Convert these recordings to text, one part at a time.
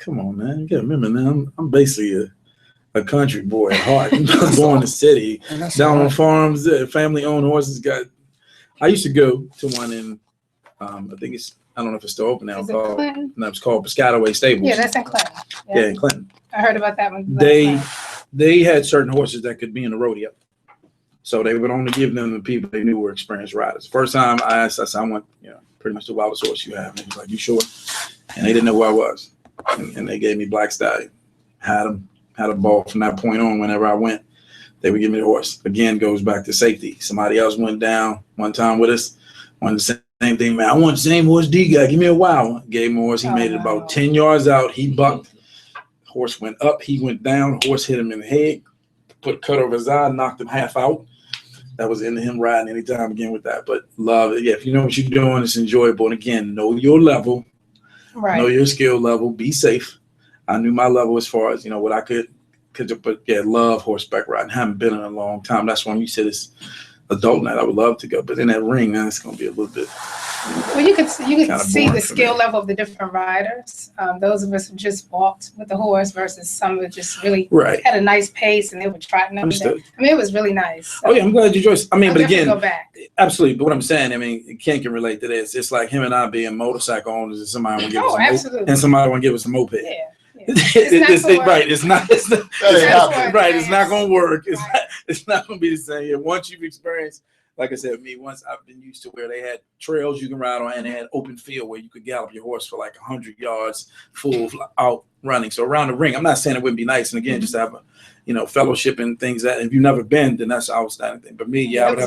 come on, man. You gotta remember now, I'm basically a country boy at heart. I'm born in the city, down on farms, family-owned horses. I used to go to one in, I think I don't know if it's still open now. No, it's called Piscataway Stables. Yeah, that's in Clinton. Yeah, in Clinton. I heard about that one. They had certain horses that could be in the rodeo. So they would only give them to people they knew were experienced riders. First time I asked, I said, I want, pretty much the wildest horse you have. And he was like, you sure? And they didn't know who I was. And they gave me Black Stallion. Had a ball from that point on. Whenever I went, they would give me the horse. Again, goes back to safety. Somebody else went down one time with us. Wanted the same thing, man. I want the same horse D guy. Give me a wild one. Gave him a horse. He made it about 10 yards out. He bucked. Horse went up. He went down. Horse hit him in the head. Put a cut over his eye. Knocked him half out. That was into him riding anytime again with that. But love it. Yeah, if you know what you're doing, it's enjoyable. And again, know your level. Right. Know your skill level. Be safe. I knew my level as far as, what I could but yeah, love horseback riding. Haven't been in a long time. That's when you said it's adult night. I would love to go. But in that ring, man, it's going to be a little bit. Well, you could see the skill level of the different riders. Those of us who just walked with the horse versus some who just really had a nice pace and they were trotting up. I mean, it was really nice. So oh yeah, I'm glad you enjoyed. I mean, but again, go back. Absolutely. But what I'm saying, I mean, Ken can relate to this. It's like him and I being motorcycle owners, and somebody want to give us and somebody want to give us a moped. Yeah. It's not going to work. It's not going to be the same. Yeah, once you've experienced, like I said, once I've been used to where they had trails you can ride on and they had open field where you could gallop your horse for like 100 yards full out running. So around the ring, I'm not saying it wouldn't be nice. And again, just to have a, fellowship and things that if you've never been, then that's an outstanding thing. But me, I would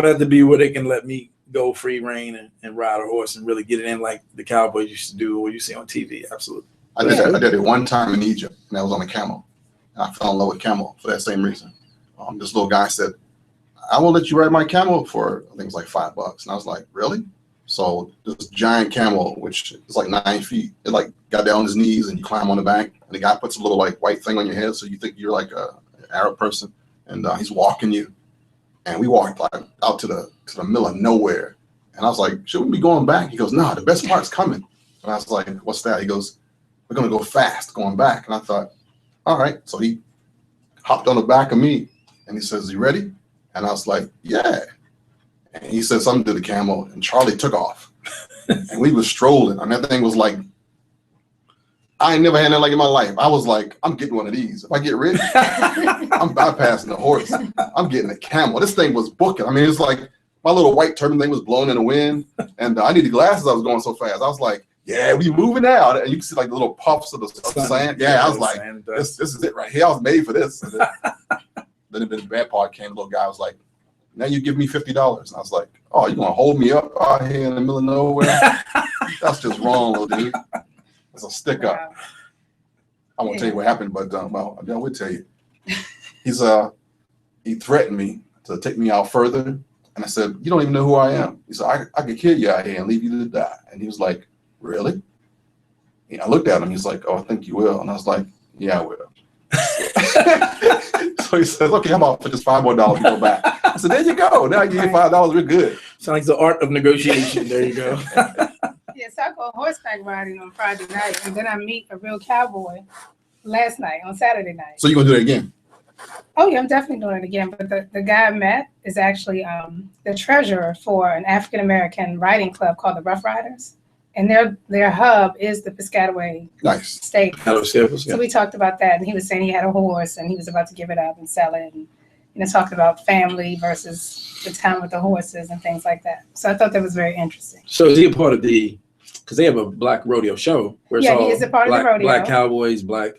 have to be where they can let me go free rein and ride a horse and really get it in like the cowboys used to do or you see on TV. Absolutely. I did it one time in Egypt, and that was on a camel. And I fell in love with camel for that same reason. This little guy said, I will let you ride my camel for, I think it was like $5. And I was like, really? So this giant camel, which is like 9 feet, it like got down on his knees and you climb on the back. And the guy puts a little like white thing on your head. So you think you're like an Arab person. And he's walking you. And we walked like out to the middle of nowhere. And I was like, should we be going back? He goes, no, the best part's coming. And I was like, what's that? He goes, we're going to go fast going back. And I thought, all right. So he hopped on the back of me and he says, you ready? And I was like, yeah. And he said something to the camel and Charlie took off. And we were strolling. And that thing was like, I ain't never had nothing like in my life. I was like, I'm getting one of these. If I get rich, I'm bypassing the horse. I'm getting a camel. This thing was booking. I mean, it's like my little white turban thing was blowing in the wind. And I needed glasses. I was going so fast. I was like, yeah, we moving out. And you can see like the little puffs of the sand. Yeah, I was like, this is it right here. I was made for this. Then the bad part came. The little guy was like, now you give me $50. And I was like, oh, you want to hold me up out here in the middle of nowhere? That's just wrong, little dude. It's a stick up. Wow. I won't tell you what happened, but I will tell you. He threatened me to take me out further. And I said, you don't even know who I am. He said, I could kill you out here and leave you to die. And he was like, really? And I looked at him. He's like, oh, I think you will. And I was like, yeah, I will. So he says, okay, how about for just $5 more to go back? I said, there you go. Now I give you $5. We're good. Sounds like the art of negotiation. There you go. Yes, I go horseback riding on Friday night, and then I meet a real cowboy last night on Saturday night. So you're going to do it again? Oh, yeah, I'm definitely doing it again. But the guy I met is actually the treasurer for an African-American riding club called the Rough Riders. And their hub is the Piscataway State. So we talked about that, and he was saying he had a horse, and he was about to give it up and sell it, and talking about family versus the time with the horses and things like that. So I thought that was very interesting. So is he a part of because they have a black rodeo show where it's he is a part of the rodeo. Black cowboys, black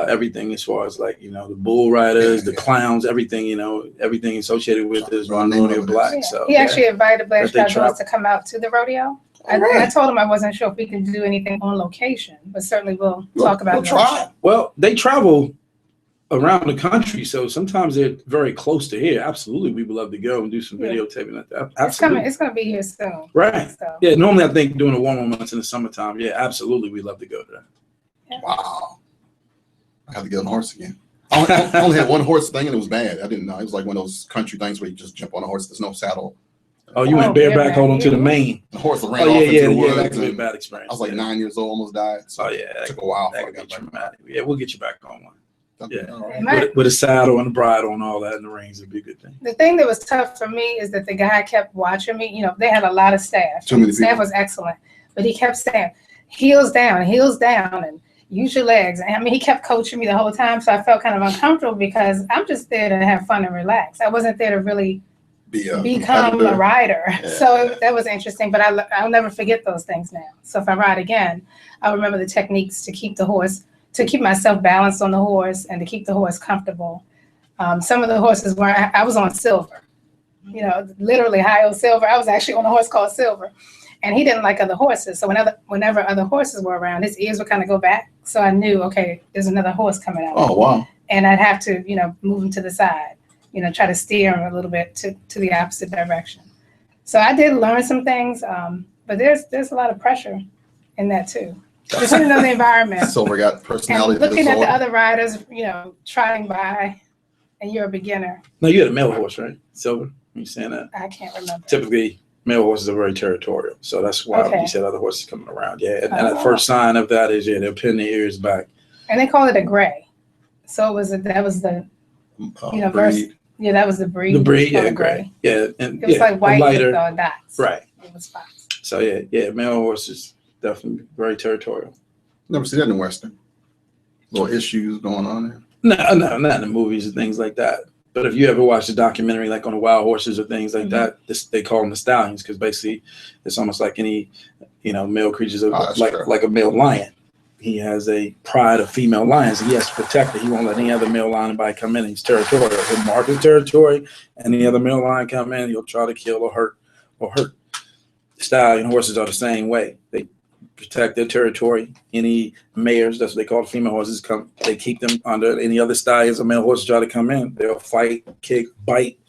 everything as far as like, the bull riders, the clowns, everything, everything associated with this rodeo black. Yeah. So he actually invited Blanchard to come out to the rodeo. I told him I wasn't sure if we could do anything on location, but certainly we'll talk about it. We'll try. Well, they travel around the country, so sometimes they're very close to here. Absolutely, we would love to go and do some videotaping like that. Absolutely. It's going to be here soon. Right. So. Yeah, normally I think doing a warm months in the summertime. Yeah, absolutely, we'd love to go to that. Yeah. Wow. I have to get on a horse again. I only had one horse thing and it was bad. I didn't know. It was like one of those country things where you just jump on a horse. There's no saddle. Oh, you went bareback, hold on to the mane. The horse ran Oh off yeah, into yeah, the yeah. woods. That could be a and bad experience. I was like 9 years old, almost died. So Oh yeah, it took a while that before I could be got back. traumatic. Yeah, we'll get you back on one. Yeah. All right. My- With a saddle and a bridle and all that and the reins would be a good thing. The thing that was tough for me is that the guy kept watching me. You know, they had a lot of staff. Too many Staff people. was excellent, but he kept saying, heels down, and use your legs. And I mean, he kept coaching me the whole time, so I felt kind of uncomfortable because I'm just there to have fun and relax. I wasn't there to really become a competitor. rider. Yeah. So that was interesting, but I'll never forget those things now. So if I ride again, I'll remember the techniques to keep myself balanced on the horse and to keep the horse comfortable. Some of the horses I was on Silver, you know, literally high-old Silver. I was actually on a horse called Silver, and he didn't like other horses. So whenever other horses were around, his ears would kind of go back. So I knew, okay, there's another horse coming out. Oh, wow. And I'd have to, you know, move him to the side, you know, try to steer him a little bit to the opposite direction. So I did learn some things, but there's a lot of pressure in that too. Depending on the environment. Silver got personality And looking at the disorder. other riders, you know, trotting by, and you're a beginner. No, you had a male horse, right? Silver. You saying that? I can't remember. Typically, male horses are very territorial, so that's why Okay. you said other horses coming around. Yeah, and the Oh. first sign of that is they'll pin their ears back. And they call it a gray. So that was the you know, breed. that was the breed. The breed, called yeah, a gray. Yeah, and It was like white lighter, with dots. right? It was spots. So yeah, male horses definitely very territorial. Never see that in Western. Little issues going on there. No, not in the movies and things like that. But if you ever watch a documentary like on the wild horses or things like that, they call them the stallions because basically it's almost like any, you know, male creatures that's true. like a male lion. He has a pride of female lions. And he has to protect it. He won't let any other male lion come in. He's territorial. He'll mark his territory. Any other male lion come in, he'll try to kill or hurt. Stallion horses are the same way. They protect their territory. Any mares, that's what they call female horses, they keep them under. Any other stallions or male horses try to come in, they'll fight, kick, bite,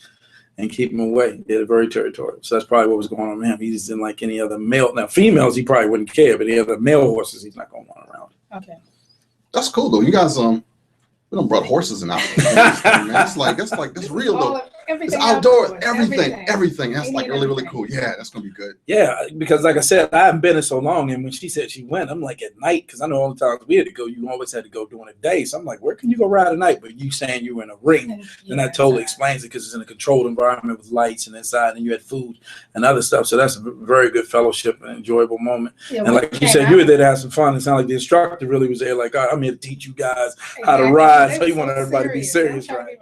and keep them away. They're very territorial. So that's probably what was going on with him. He just didn't like any other male. Now, females, he probably wouldn't care, but any other male horses, he's not going to want around. Okay. That's cool though. You guys, we don't brought horses in Africa. Man. It's like it's real though. It's outdoors, everything. That's like really cool. Yeah, that's gonna be good. Yeah, because like I said, I haven't been in so long, and when she said she went, I'm like at night, because I know all the times we had to go, you always had to go during the day. So I'm like, where can you go ride at night? But you saying you were in a ring, then that totally explains it because it's in a controlled environment with lights and inside, and you had food and other stuff. So that's a very good fellowship and enjoyable moment. Yeah, and like you said, you were there to have some fun. It sounded like the instructor really was there, like, all right, I'm here to teach you guys how to ride. So he wanted everybody to be serious, right?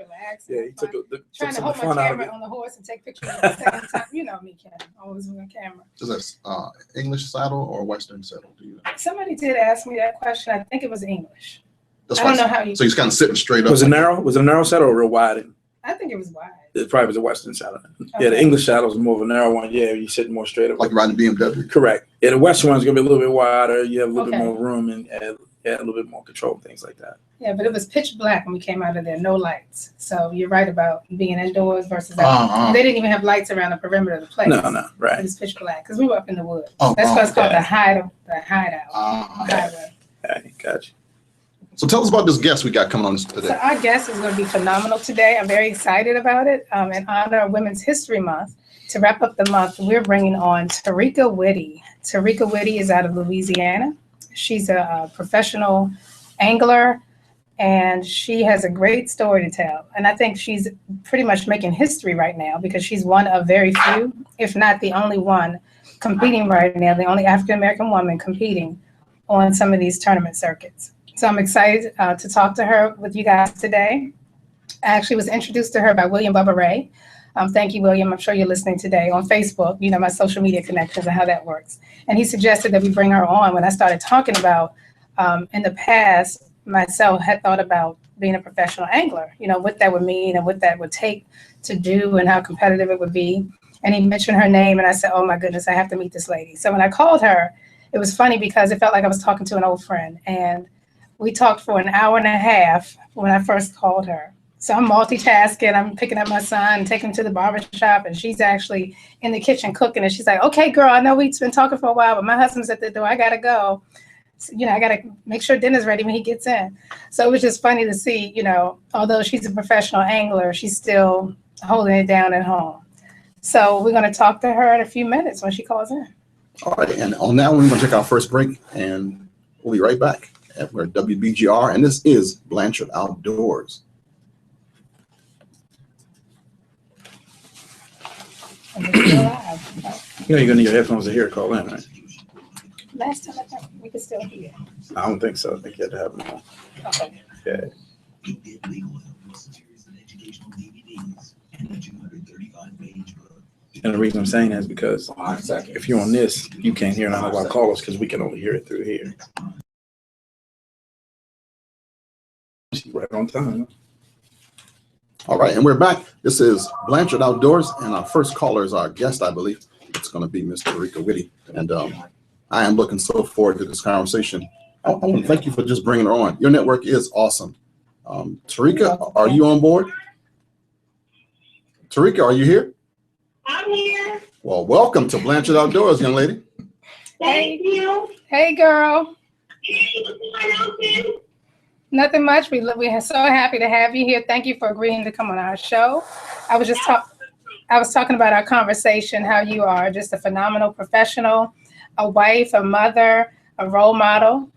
Yeah, he took trying to some hold fun my out of camera it. on the horse and take pictures at the same time. You know me, Ken. Always on camera. Is that English saddle or Western saddle? Do you know? Somebody did ask me that question. I think it was English. That's I don't why- know how you. So he's kind of sitting straight up. Was it narrow? Was it a narrow saddle or real wide? I think it was wide. It probably was a Western saddle. Yeah, the Okay. English saddle is more of a narrow one. Yeah, you're sitting more straight up. like riding BMW. Correct. Yeah, the Western one's gonna be a little bit wider. You have a little bit Okay. more room and a little bit more control and things like that. Yeah, but it was pitch black when we came out of there. No lights. So you're right about being indoors versus out. They didn't even have lights around the perimeter of the place. No, It right. was pitch black because we were up in the woods. Oh, That's why it's called okay. the hideout. Hideaway. Okay, gotcha. So tell us about this guest we got coming on today. So our guest is going to be phenomenal today. I'm very excited about it. In honor of Women's History Month, to wrap up the month, we're bringing on Tarika Whitty. Tarika Whitty is out of Louisiana. She's a professional angler, and she has a great story to tell. And I think she's pretty much making history right now because she's one of very few, if not the only one, competing right now, the only African-American woman competing on some of these tournament circuits. So I'm excited to talk to her with you guys today. I actually was introduced to her by William Bubba Ray. Thank you, William. I'm sure you're listening today on Facebook, you know, my social media connections and how that works. And he suggested that we bring her on when I started talking about, in the past, myself had thought about being a professional angler, you know, what that would mean and what that would take to do and how competitive it would be. And he mentioned her name and I said, oh my goodness, I have to meet this lady. So when I called her, it was funny because it felt like I was talking to an old friend. And we talked for an hour and a half when I first called her. So I'm multitasking. I'm picking up my son and taking him to the barbershop, and she's actually in the kitchen cooking. And she's like, okay, girl, I know we've been talking for a while, but my husband's at the door. I got to go. So, you know, I got to make sure dinner's ready when he gets in. So it was just funny to see, you know, although she's a professional angler, she's still holding it down at home. So we're going to talk to her in a few minutes when she calls in. All right, and on that one, we're going to take our first break, and we'll be right back. We're at WBGR, and this is Blanchard Outdoors. And we're still live. You know, you're gonna need your headphones to hear it call in, right? Last time I thought we could still hear. I don't think so. I think you had to have them on. Okay. Yeah. And the reason I'm saying that is because if you're on this, you can't hear none of our callers because we can only hear it through here. Right on time. All right, and we're back. This is Blanchard Outdoors, and our first caller is our guest, I believe. It's going to be Miss Tarika Whitty, and I am looking so forward to this conversation. I want to thank you for just bringing her on. Your network is awesome. Tarika, are you on board? Tarika, are you here? I'm here. Well, welcome to Blanchard Outdoors, young lady. Thank you. Hey, girl. Hey, what's going on, Tim? Nothing much. We are so happy to have you here. Thank you for agreeing to come on our show. I was talking about our conversation, how you are just a phenomenal professional, a wife, a mother, a role model,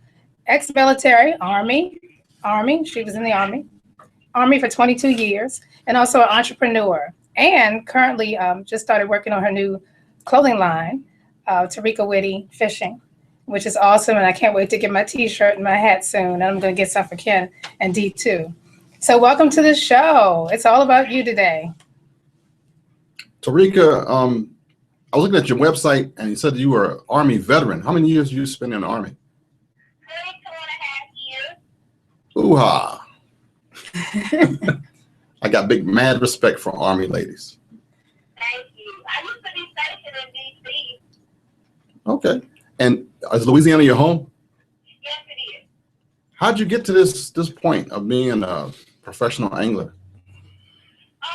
ex-military, Army. She was in the Army for 22 years, and also an entrepreneur. And currently just started working on her new clothing line, Tarika Whitty Fishing, which is awesome. And I can't wait to get my t-shirt and my hat soon. And I'm going to get some for Ken and Dee too. So welcome to the show. It's all about you today. Tarika, I was looking at your website, and you said you were an Army veteran. How many years did you spend in the Army? 22 and a half years. Ooh-ha. I got big mad respect for Army ladies. Thank you. I used to be stationed in D.C. Okay. And is Louisiana your home? Yes, it is. How'd you get to this point of being a professional angler? I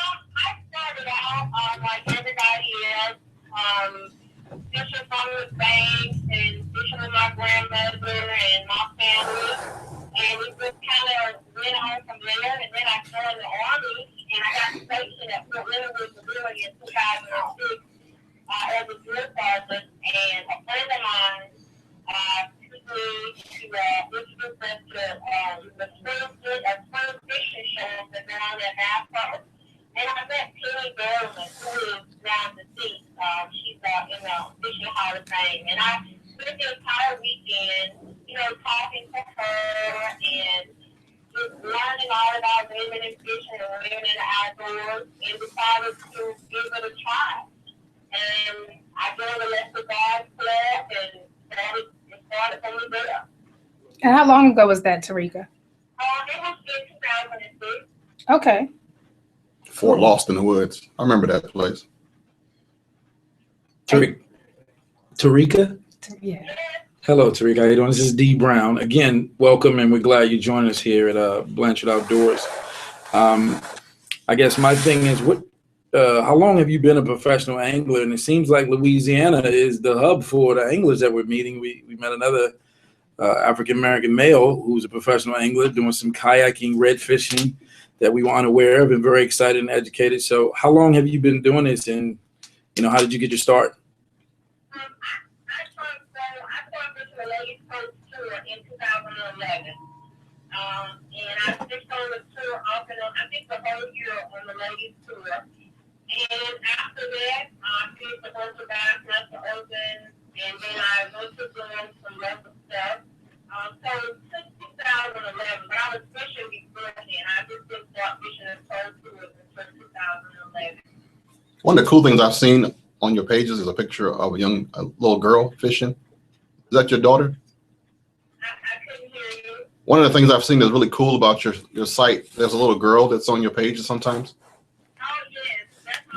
started out like everybody else, fishing from the banks and fishing with my grandmother and my family. And it just kind of went on from there. And then I joined the Army, and I got stationed at Fort Leonard, Missouri in 2006 as a drill sergeant. And a friend of mine took me to introduce us to the spring fishing shows that were on at Bass. And I met Penny Berlin, who is now deceased. She's in the Fishing Hall of Fame. And I spent the entire weekend, talking to her and just learning all about women in fishing and women in the outdoors, and decided to give it a try. And I joined the Lesser Guard Club, and it started from there. And how long ago was that, Tarika? It was in 2006. Okay. Fort Lost in the Woods. I remember that place. Tarika? Yeah. Hello, Tarika. How you doing? This is Dee Brown. Again, welcome, and we're glad you joined us here at Blanchard Outdoors. I guess my thing is, how long have you been a professional angler? And it seems like Louisiana is the hub for the anglers that we're meeting. We met another African-American male who's a professional angler doing some kayaking, red fishing that we were unaware of and very excited and educated. So how long have you been doing this, and how did you get your start? I started the Ladies Coast Tour in 2011. And I fished on the tour off and on, I think the whole year on the Ladies Tour. And after that, I fished a bunch of Bassmaster Open, and then I went to doing some local stuff. So since 2011, but I was fishing before then. I just didn't start fishing in cold tours until 2011. One of the cool things I've seen on your pages is a picture of a little girl fishing. Is that your daughter? I couldn't hear you. One of the things I've seen that's really cool about your site, there's a little girl that's on your pages sometimes. Oh, yes. That's my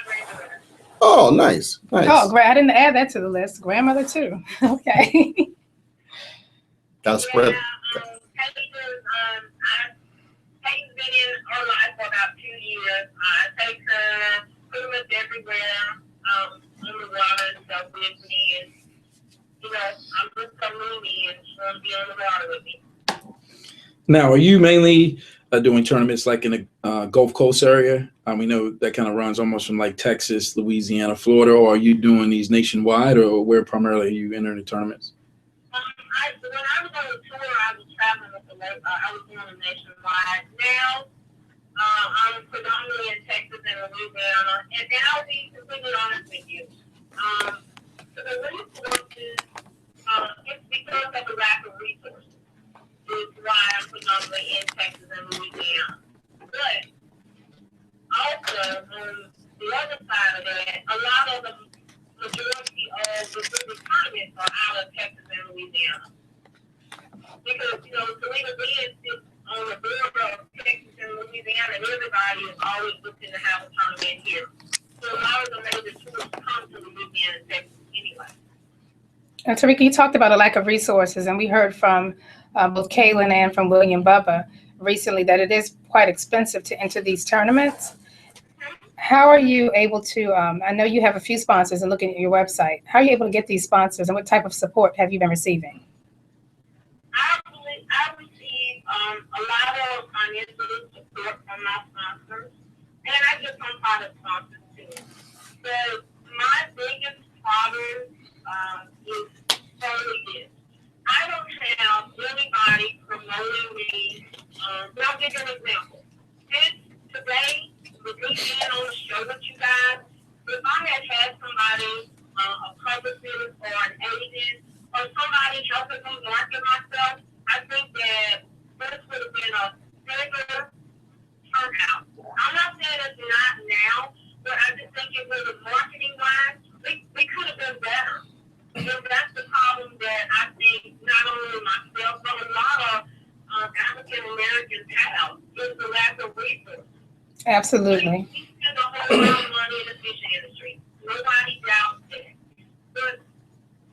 granddaughter. Oh, nice. Oh, great. I didn't add that to the list. Grandmother too. Okay. Gotta spread. Peyton's been in our life for about 2 years. I take her pretty much everywhere in the water and stuff with me. And, I'm just so loony and she's going to be on the water with me. Now, are you mainly doing tournaments like in the Gulf Coast area? We know that kind of runs almost from like Texas, Louisiana, Florida. Or are you doing these nationwide, or where primarily are you entering the tournaments? When I was on the tour, I was traveling with I was doing them nationwide. Now, I'm predominantly in Texas and Louisiana, and I'll be completely honest with you. So the resources, it's because of the lack of resources. Is why I'm predominantly in Texas and Louisiana. But also, on the other side of that, a lot of the majority of the bigger tournaments are out of Texas and Louisiana. Because, Toledo Bend is on the border of Texas and Louisiana, and everybody is always looking to have a tournament here. So a lot of the major tours come to Louisiana and Texas anyway. And Tarika, you talked about a lack of resources, and we heard from both Kaylin and from William Bubba recently that it is quite expensive to enter these tournaments. How are you able to, I know you have a few sponsors and looking at your website, how are you able to get these sponsors and what type of support have you been receiving? I receive a lot of financial support from my sponsors, and I get some product sponsors too. But my biggest problem is totally this. I don't have anybody promoting me. I'll give you an example. Today, with me being on the show with you guys, if I had somebody, a publicist or an agent, or somebody helping me market myself, I think that this would have been a bigger turnout. I'm not saying it's not now, but I just think it was marketing-wise, we could have been better. And that's the problem that I think not only myself, but a lot of African Americans have is the lack of resources. Absolutely. We spend a whole lot of money in the fishing industry. Nobody doubts that. But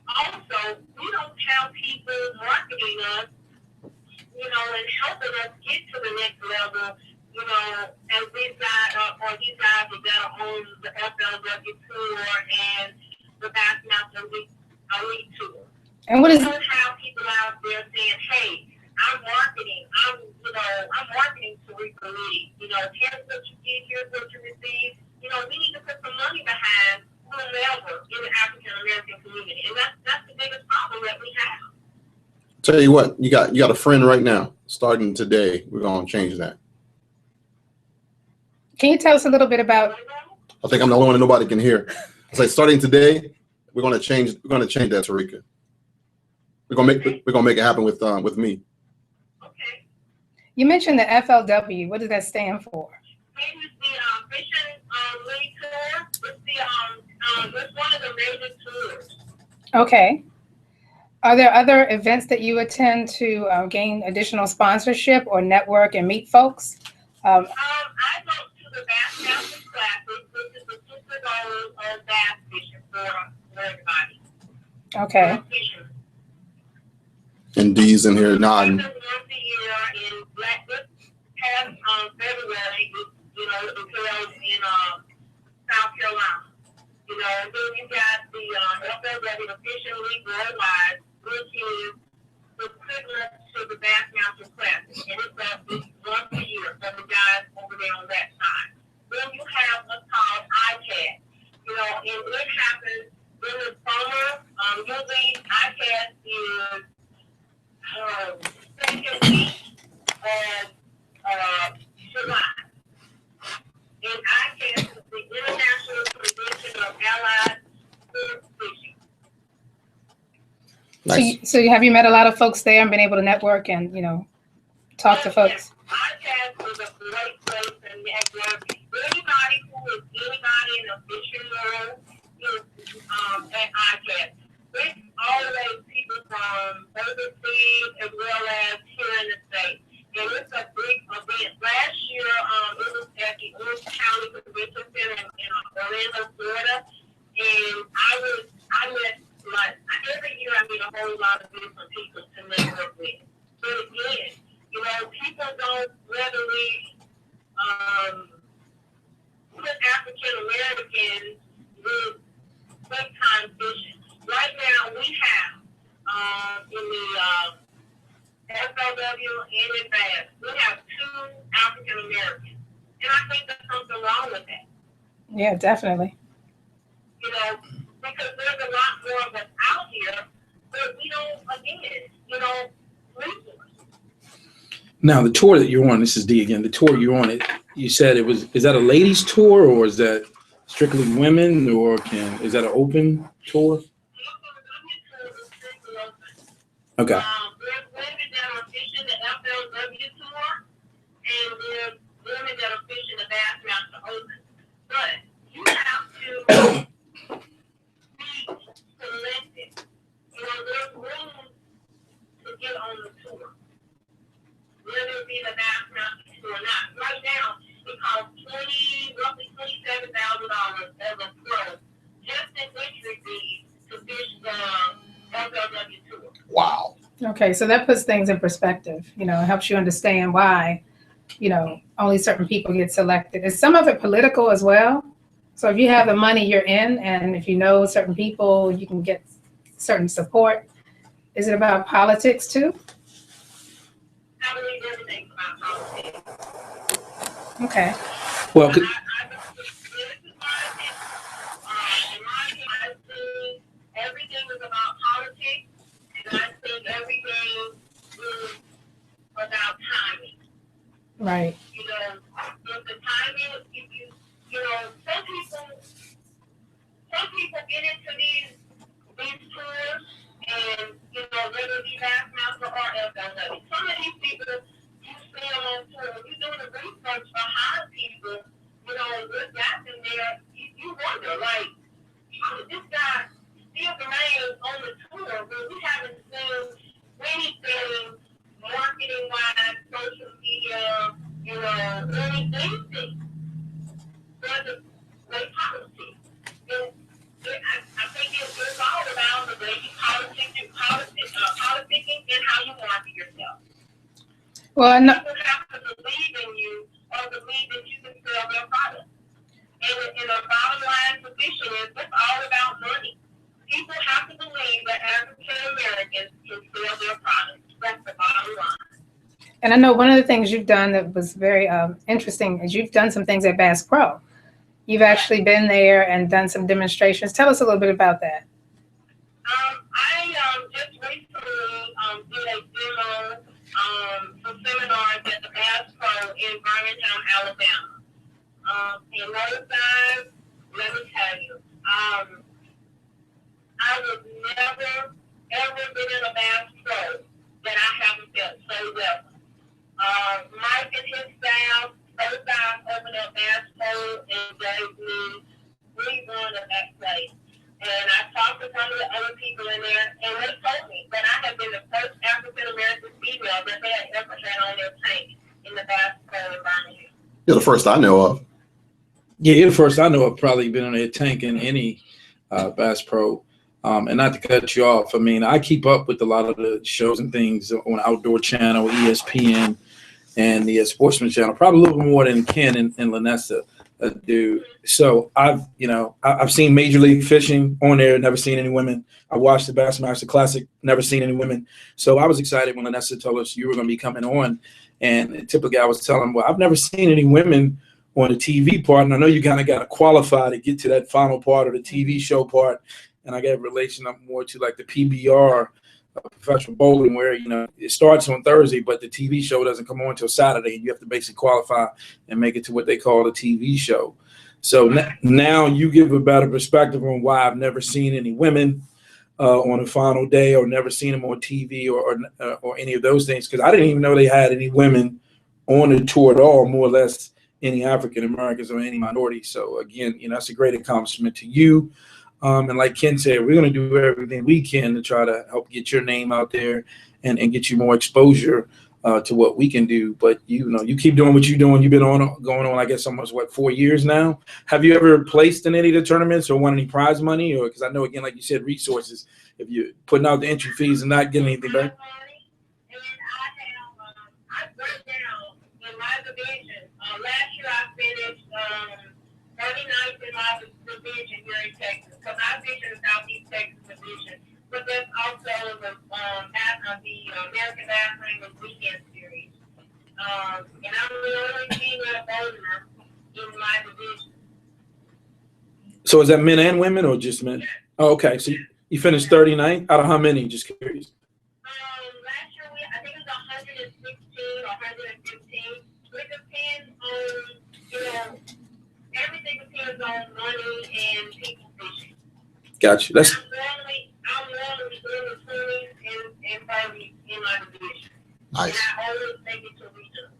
also, we don't have people marketing us, and helping us get to the next level, as these guys that are on the FLW tour and the Bassmaster Elite Tour. And what is? We don't have people out there saying, "Hey, I'm marketing. I'm marketing to Elite. Here's what you get. Here's what you receive. We need to put some money behind whomever in the African American community, and that's the biggest problem that we have." Tell you what, you got a friend right now. Starting today, we're gonna change that. Can you tell us a little bit about? I think I'm the only one that nobody can hear. It's like starting today, we're gonna change that, Tarika. We're gonna make it happen with me. Okay. You mentioned the FLW. What does that stand for? It's the Fishing League Tour. It's one of the major tours. Okay. Are there other events that you attend to gain additional sponsorship or network and meet folks? I go to the Bassmaster Classic, which is the Super Bowl of bass fishing for everybody. Okay. And D's in here nodding. Once a year in this past February, it was held in South Carolina. And then you got the FLW, the Fishing League Worldwide, which is the equivalent to the Bassmaster Classic. And it's once a year for the guys over there on that side. Then you have what's called ICAST. And it happens in the summer. Usually ICAST is second week of July. And ICAST is the International Convention of Allied Sport Fishing. Nice. So have you met a lot of folks there and been able to network and, talk to folks? ICAST is a great place to network. Anybody who is anybody in the fishing world is at ICAST. There's always people from overseas as well as here in the States. And it's a big event. Last year, it was at the Orange County Convention Center in Orlando, Florida. And I met, every year I meet a whole lot of different people to network with. But again, people don't readily put African Americans with big time fishing. Right now, we have in FLW and advanced. We have 2 African Americans. And I think there's something wrong with that. Yeah, definitely. You know, because there's a lot more of us out here, but we don't, again, you know, resource. Now, the tour that you're on, this is D again, the tour you're on, you said is that a ladies tour or is that strictly women or is that an open tour? Okay. There's women that are fishing the FLW tour, and there's women that are fishing the Bassmaster Open. But you have to be selected. You know, there's room to get on the tour, whether it be the Bassmaster tour or not. Right now, it costs roughly $27,000 as a pro, just in entry fees to fish the FLW tour. Wow. Okay, so that puts things in perspective. You know, it helps you understand why, you know, only certain people get selected. Is some of it political as well? So if you have the money, you're in, and if you know certain people, you can get certain support. Is it about politics too? I believe everything's about politics. Okay. Well, In my opinion, I think everything is about politics, and I think everything is about timing. Right. You know, if the timing, if you know, some people get into these tours, and you know, whether it be Bassmaster or FLW. Some of these people, you see them on tour. When you're doing the research behind people, you know, what's happening there, you wonder, like, how did this guy still remain on the tour when we haven't seen anything marketing-wise, social media, you know, anything. But the politics. I think it's all about the way you politicking and how you market yourself. Well, no, People have to believe in you or believe that you can sell their product. And the bottom line position is it's all about money. People have to believe that African Americans can sell their products. That's the bottom line. and I know one of the things you've done that was very interesting is you've done some things at Bass Pro. You've actually been there and done some demonstrations. Tell us a little bit about that. I just recently did a demo for seminars at the Bass Pro in Birmingham, Alabama. And those guys, let me tell you, I would never, ever been in a Bass Pro that I haven't felt so welcome. Mike and his staff, those guys opened up Bass Pro and gave me free run of that place. And I talked to some of the other people in there, and they told me that I had been the first African American female that they had ever had on their tank in the Bass Pro in Birmingham. You're the first I know of. yeah, you're the first I know I've probably been on a tank in any Bass Pro. And not to cut you off, I mean, I keep up with a lot of the shows and things on Outdoor Channel, ESPN, and the Sportsman Channel, probably a little bit more than Ken and Lanessa do. So I've seen Major League Fishing on there, never seen any women. I watched the Bassmaster Classic, never seen any women. So I was excited when Lanessa told us you were going to be coming on. And typically I was telling, well, I've never seen any women on the TV part. And I know you kind of got to qualify to get to that final part of the TV show part. And I got a relation up more to like the PBR, professional bowling, where, you know, it starts on Thursday, but the TV show doesn't come on until Saturday. And you have to basically qualify and make it to what they call a TV show. So now you give a better perspective on why I've never seen any women on the final day, or never seen them on TV or any of those things, because I didn't even know they had any women on the tour at all, more or less any African Americans or any minorities. So again, you know, that's a great accomplishment to you. And like Ken said, we're going to do everything we can to try to help get your name out there and get you more exposure to what we can do. But, you know, you keep doing what you're doing. You've been going on, I guess, almost, 4 years now. Have you ever placed in any of the tournaments or won any prize money? Or because I know, again, like you said, resources, if you're putting out the entry fees and not getting anything back. I broke down in my division. Last year I finished 39th in my division here in Texas. Because I fish in the Southeast Texas division. but there's also the American Bathroom Weekend Series. And I'm the only female owner in my division. So is that men and women or just men? Oh, okay. So you finished 39 out of how many? Just curious. Last year I think it was 116 or 115. It depends on, everything depends on money and people fishing. Gotcha. That's I'm normally in the 20s and 30s in my division. Nice. And I always make it to regional.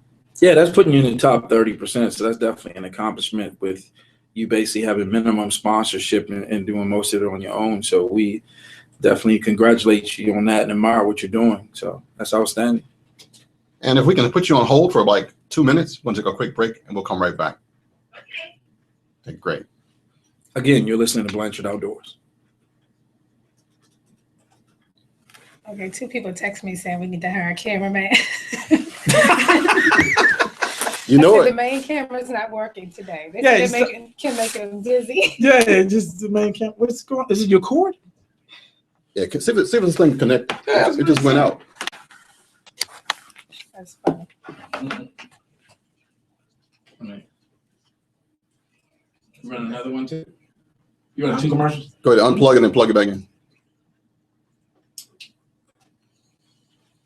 yeah, that's putting you in the top 30%. So that's definitely an accomplishment with you basically having minimum sponsorship and doing most of it on your own. So we definitely congratulate you on that and admire what you're doing. So that's outstanding. And if we can put you on hold for like 2 minutes, we'll take a quick break and we'll come right back. Okay. Okay, great. Again, you're listening to Blanchard Outdoors. Okay, 2 people text me saying we need to hire a cameraman. You know The it. main camera's not working today. They Yeah, said can make them dizzy. Yeah, just the main camp. What's going on? Is it your cord? Yeah, see if this thing connect. It just went out. That's funny. You run another one too? You run 2 commercials? Go ahead, unplug it and plug it back in.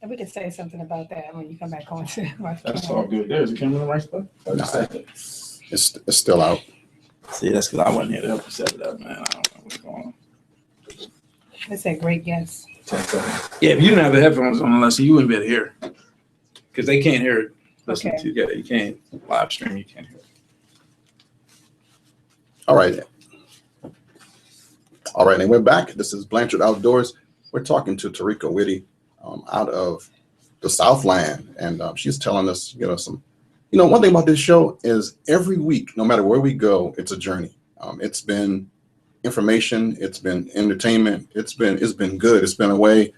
And we can say something about that when you come back on to my phone. That's all good. There's a camera in the right spot. It's still out. See, that's because I wasn't here to help you set it up, man. I don't know what's going on. It's a great guess. Yeah, if you didn't have the headphones on, unless you wouldn't be able to hear it. Because they can't hear it. Listen Okay. to you. You can't live stream, you can't hear it. All right. All right, and we're back. This is Blanchard Outdoors. We're talking to Tarika Whitty out of the Southland, and she's telling us, some, one thing about this show is every week, no matter where we go, it's a journey. It's been information, it's been entertainment, it's been good, it's been a way.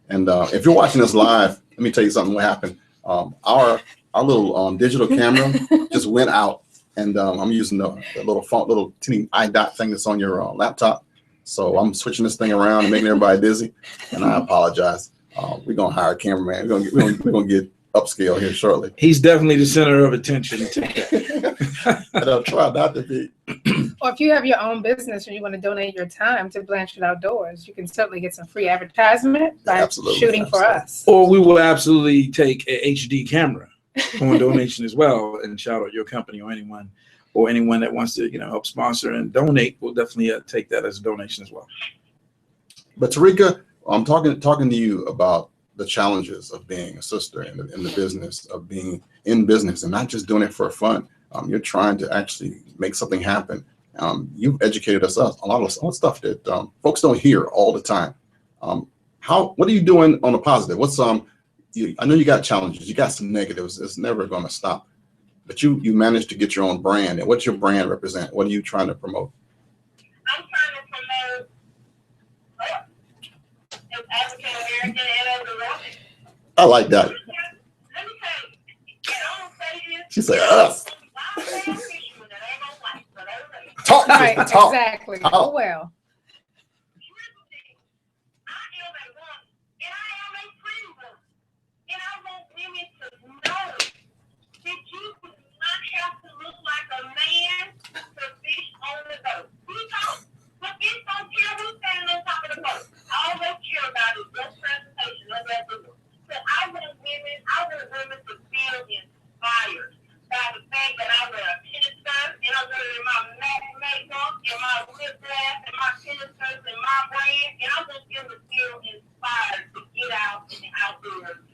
And if you're watching us live, let me tell you something. What happened? Our little digital camera just went out, and I'm using the little teeny iDot thing that's on your laptop. So I'm switching this thing around and making everybody dizzy, and I apologize. We're gonna hire a cameraman. We're gonna get upscale here shortly. He's definitely the center of attention. And I'll try not to be. Or if you have your own business and you want to donate your time to Blanchard Outdoors, you can certainly get some free advertisement by Absolutely, shooting for us. Or we will absolutely take a HD camera on donation as well, and shout out your company or anyone that wants to help sponsor and donate. We'll definitely take that as a donation as well. But Tarika, I'm talking to you about the challenges of being a sister in the business of being in business and not just doing it for fun. You're trying to actually make something happen. You've educated us a lot of stuff that folks don't hear all the time. What are you doing on the positive? What's I know you got challenges, you got some negatives. It's never going to stop. But you managed to get your own brand. And what's your brand represent? What are you trying to promote? I'm trying to promote as African American and as a woman. I like that. Let me tell you, I don't say this. She said us. I'm a fisherman that ain't gonna like, but okay. Talk, Right, sister, talk. exactly. Talk. Oh, well. I am a woman, and I am a pretty woman, and I want women to know that you do not have to look like a man to fish on the boat. We don't. But fish don't care who's standing on top of the boat. All they care about is your presentation of that boat. So I want women to feel inspired by the fact that I wear a tennis skirt and I'm wearing my makeup and my lip gloss and my tennis skirts and my brand, and I want them to feel inspired to get out in the outdoors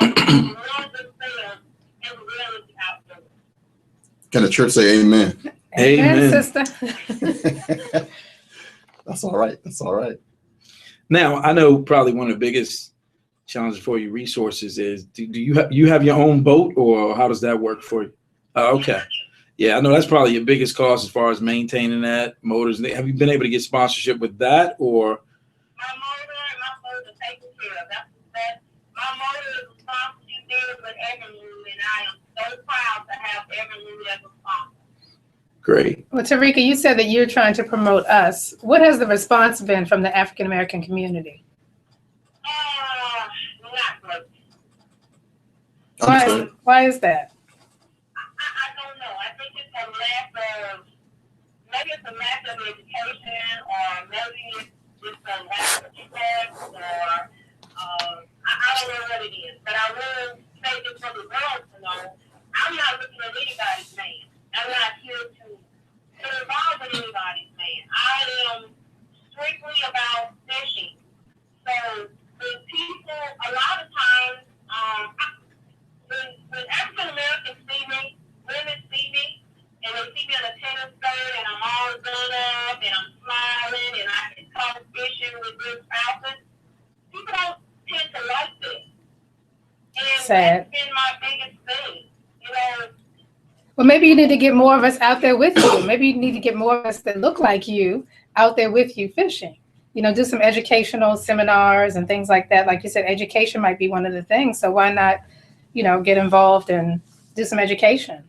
and love themselves as well as the outdoors. Can the church say amen? Amen. Sister. That's all right. That's all right. Now, I know probably one of the biggest challenges for you resources is do you have your own boat, or how does that work for you? Okay. Yeah, I know that's probably your biggest cost as far as maintaining that, motors. Have you been able to get sponsorship with that, or? My motor and my boat are taken care of. That's my motor is a sponsorship there with Everloo, and I am so proud to have Everloo as a sponsor. Great. Well, Tarika, you said that you're trying to promote us. What has the response been from the African American community? Not much. Why is that? I don't know. I think it's a lack of, maybe it's a lack of education, or maybe it's a lack of trust, or I don't know what it is. But I will say this for the world to know, I'm not looking at anybody's man. I'm not here to involve in anybody's man. I am strictly about fishing. So when people, a lot of times, when African Americans see me, women see me, and they see me in a tennis skirt, and I'm all done up, and I'm smiling, and I can talk fishing with good spouses, people don't tend to like this. And Sad. That's been my biggest thing. You know, Well, maybe you need to get more of us out there with you. Maybe you need to get more of us that look like you out there with you fishing. You know, do some educational seminars and things like that. Like you said, education might be one of the things. So why not, you know, get involved and do some education?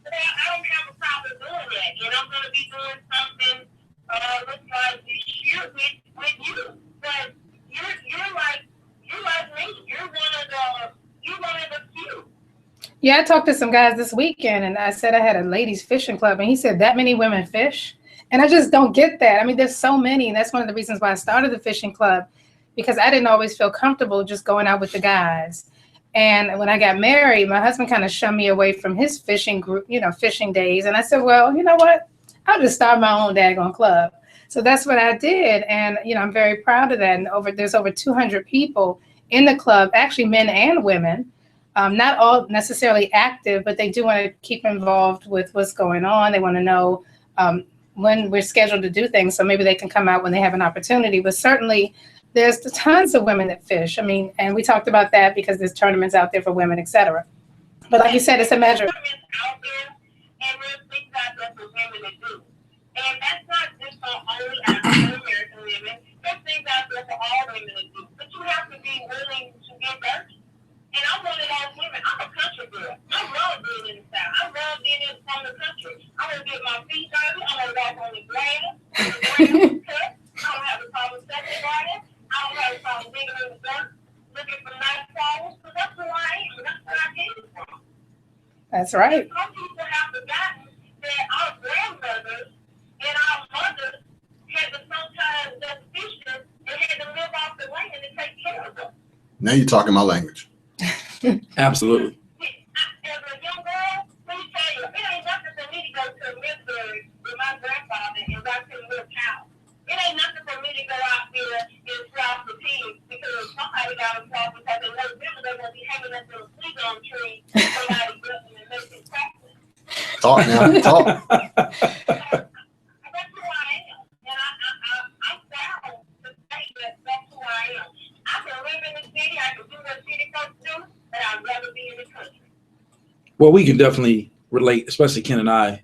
I don't have a problem doing that, and I'm going to be doing something looks like this year with you. But you're like me. You're one of the few. Yeah, I talked to some guys this weekend, and I said I had a ladies fishing club, and he said that many women fish. And I just don't get that. I mean, there's so many, and that's one of the reasons why I started the fishing club, because I didn't always feel comfortable just going out with the guys. And when I got married, my husband kind of shunned me away from his fishing group, you know, fishing days. And I said, well, you know what? I'll just start my own daggone club. So that's what I did. And, you know, I'm very proud of that. And there's over 200 people in the club, actually men and women. Not all necessarily active, but they do want to keep involved with what's going on. They want to know when we're scheduled to do things, so maybe they can come out when they have an opportunity. But certainly there's tons of women that fish. I mean, and we talked about that because there's tournaments out there for women, etc. But like you said, it's a measure. Tournaments out there, and there's things out there for women to do. And that's not just for only African American women. There's things out there for all women to do. But you have to be willing to get dirty. And I'm one of those women. I'm a country girl. I love being in the South. I love being from the country. I'm going to get my feet dirty. I'm going to walk on the grass. The grass is cut. I don't have a problem stepping on it. I don't have a problem digging in the dirt, looking for nice flowers. Because that's who I am. That's where I came from. That's right. Some people have forgotten that our grandmothers and our mothers had to sometimes just fish them and had to live off the land and take care of them. Now you're talking my language. Absolutely. As a young girl, let me tell you, it ain't nothing for me to go to Missouri with my grandfather and rock to the little cow. It ain't nothing for me to go out there and slaughter the pigs because somebody got them slaughter because in November they're going to be hanging up in a fleet-on tree. Somebody gets them and makes it practice. Talk now. Talk. That's who I am. And I'm proud to say that that's who I am. I can live in the city, I can do what city folks do, but I'd rather be in the country. Well, we can definitely relate, especially Ken and I,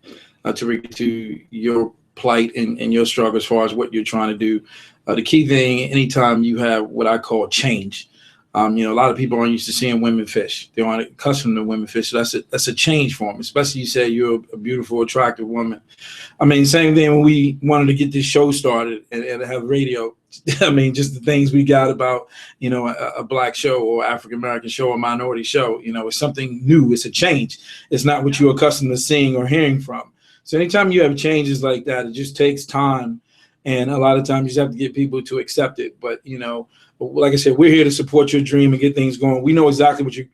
to your plight and your struggle as far as what you're trying to do. The key thing, anytime you have what I call change, a lot of people aren't used to seeing women fish. They aren't accustomed to women fish. So that's a change for them, especially you say you're a beautiful, attractive woman. I mean, same thing when we wanted to get this show started and have radio. I mean, just the things we got about, a black show or African-American show or minority show, it's something new. It's a change. It's not what you're accustomed to seeing or hearing from. So anytime you have changes like that, it just takes time. And a lot of times you just have to get people to accept it. But, like I said, we're here to support your dream and get things going. We know exactly what you're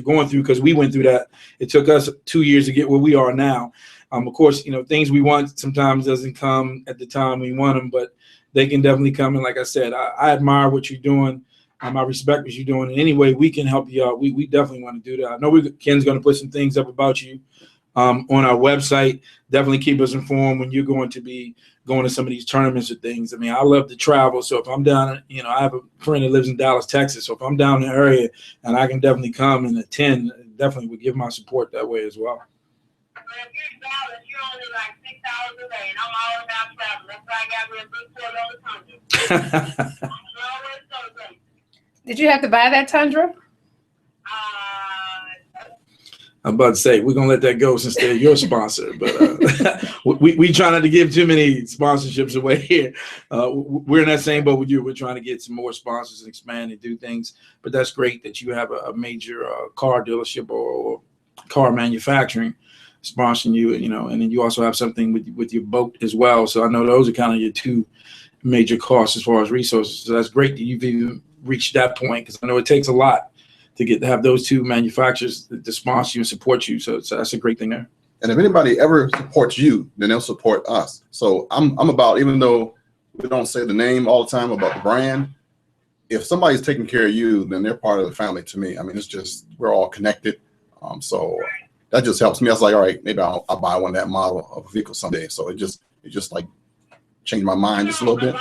going through because we went through that. It took us 2 years to get where we are now. Of course, things we want sometimes doesn't come at the time we want them, but they can definitely come. And like I said, I admire what you're doing. I respect what you're doing. In any way we can help you out, we definitely want to do that. I know Ken's going to put some things up about you on our website. Definitely keep us informed when you're going to be going to some of these tournaments or things. I mean, I love to travel. So if I'm down, I have a friend that lives in Dallas, Texas. So if I'm down in the area and I can definitely come and attend, definitely would give my support that way as well. If you're in Dallas, you're only like 6 hours away, and I'm all about traveling. That's why I got me a big $4 Tundra. I'm always so grateful. Did you have to buy that Tundra? I'm about to say we're gonna let that go since they're your sponsor, but we try not to give too many sponsorships away here. We're in that same boat with you. We're trying to get some more sponsors and expand and do things. But that's great that you have a major car dealership or car manufacturing sponsoring you, and then you also have something with your boat as well. So I know those are kind of your two major costs as far as resources. So that's great that you've even reached that point, because I know it takes a lot to have those two manufacturers to sponsor you and support you. So that's a great thing there. And if anybody ever supports you, then they'll support us. So I'm about, even though we don't say the name all the time about the brand, if somebody's taking care of you, then they're part of the family to me. I mean, it's just, we're all connected. So that just helps me. I was like, all right, maybe I'll buy one of that model of a vehicle someday. So it just like changed my mind just a little bit.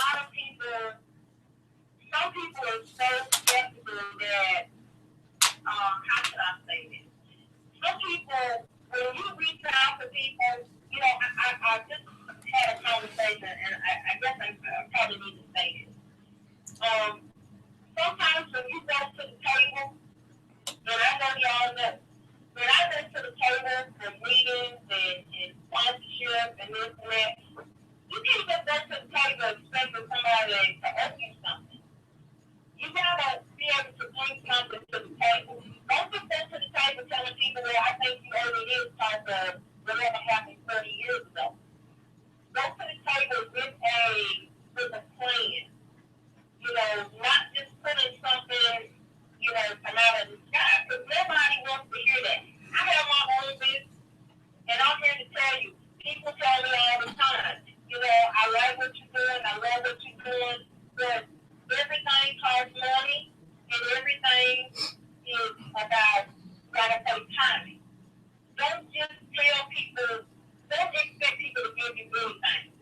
Some people are so skeptical that, how should I say this? Some people, when you reach out to people, I just had a conversation, and I guess I probably need to say this. Sometimes when you go to the table, and I know y'all know, when I go to the table for meetings and sponsorship and this and that, you can't just go to the table expecting somebody to offer you something. You gotta be able to bring something to the table. Don't just go to the table telling people, well, I think you owe me this because of whatever happened 30 years ago. Go to the table with a plan. Not just putting something, come out of the sky, because nobody wants to hear that. I have my own business, and I'm here to tell you, people tell me all the time, I like what you're doing, I love what you're doing, but everything costs money, and everything is about, gotta take time. Don't just tell people, don't expect people to give you anything.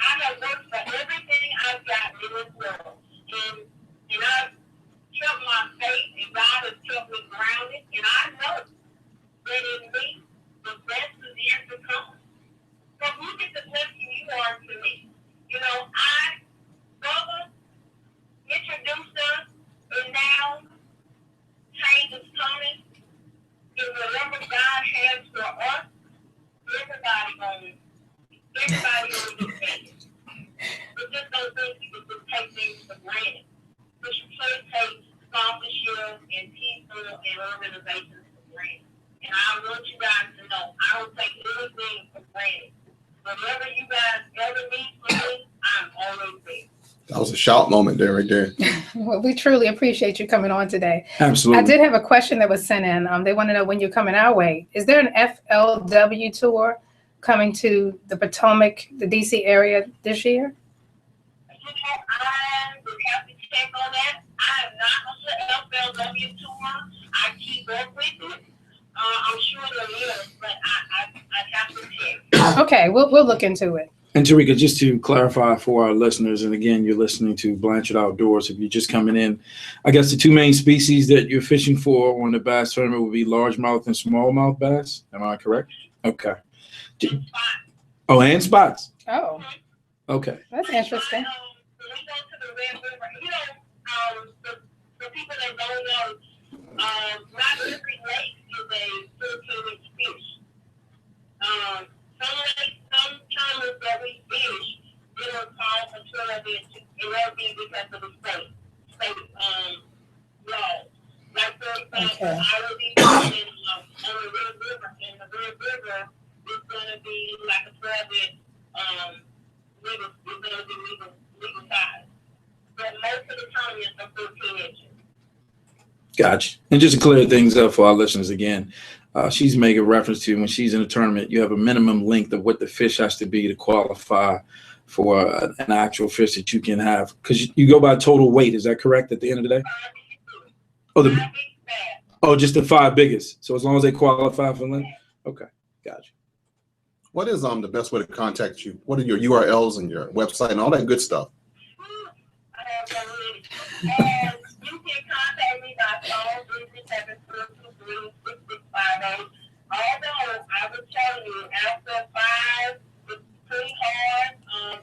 I have worked for everything I've got in this world, and I've kept my faith, and God has kept me grounded, and I know that in me, the best is yet to come. So look at the blessing you are to me. Brother introduced us, and now change is coming. And whatever God has for us, everybody gonna get paid. But just don't think you can just take things for granted. But you can't take sponsorship and people and organizations for granted. And I want you guys to know, I don't take anything for granted. Whatever you guys ever need from me, I'm always there. That was a shout moment there, right there. Well, we truly appreciate you coming on today. Absolutely. I did have a question that was sent in. They want to know when you're coming our way. Is there an FLW tour coming to the Potomac, the DC area this year? I would have to check on that. I am not on the FLW tour. I keep up with it. I'm sure there is, but I have to check. Okay, we'll look into it. And Tarika, just to clarify for our listeners, and again, you're listening to Blanchard Outdoors. If you're just coming in, I guess the two main species that you're fishing for on the bass tournament would be largemouth and smallmouth bass. Am I correct? Okay. Oh, and spots. Oh, Okay. that's interesting. When we go to the Red River, the people that don't know, not every lake is a 13-inch fish. Some tournaments that we fish, they don't call for 12-inch, and that'll be because of the state laws. Like, for example, Okay. I will be fishing on the Red River, and the Red River is going to be like a 12-inch, it's going to be legal size. But most of the tournaments are 14 inches. Gotcha. And just to clear things up for our listeners again, she's making reference to when she's in a tournament, you have a minimum length of what the fish has to be to qualify for an actual fish that you can have. Because you go by total weight. Is that correct at the end of the day? Just the 5 biggest. So as long as they qualify for length? Okay. Gotcha. What is the best way to contact you? What are your URLs and your website and all that good stuff? You can contact me by phone 337-223-6658. Although I would tell you after 5, it's pretty hard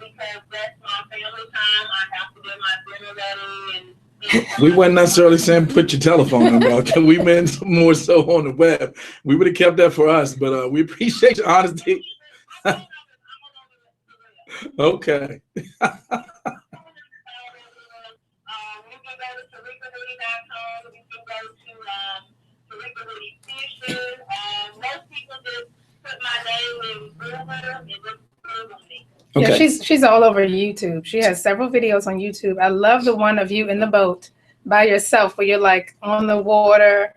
because that's my family time. I have to get my dinner ready and We weren't necessarily saying put your telephone number out. We meant more so on the web. We would have kept that for us, but we appreciate your honesty. Okay. You can go to TarikaWoody.com. You can go to Tarika Woody Fishing. Most people just put my name in Google and just Google me. Okay. Yeah, she's all over YouTube. She has several videos on YouTube. I love the one of you in the boat by yourself where you're like on the water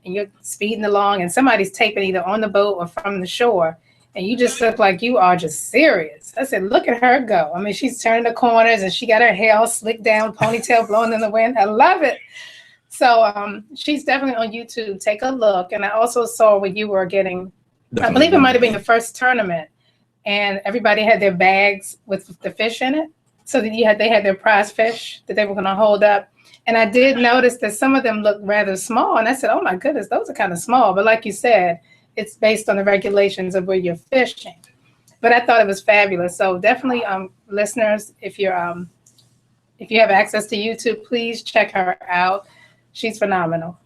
and you're speeding along and somebody's taping either on the boat or from the shore. And you just look like you are just serious. I said, look at her go. I mean, she's turning the corners and she got her hair all slicked down, ponytail blowing in the wind. I love it. So she's definitely on YouTube. Take a look. And I also saw when you were getting, I believe it might have been your first tournament. And everybody had their bags with the fish in it. So that they had their prize fish that they were going to hold up. And I did notice that some of them looked rather small. And I said, oh my goodness, those are kind of small. But like you said, it's based on the regulations of where you're fishing. But I thought it was fabulous. So definitely, listeners, if you have access to YouTube, please check her out. She's phenomenal.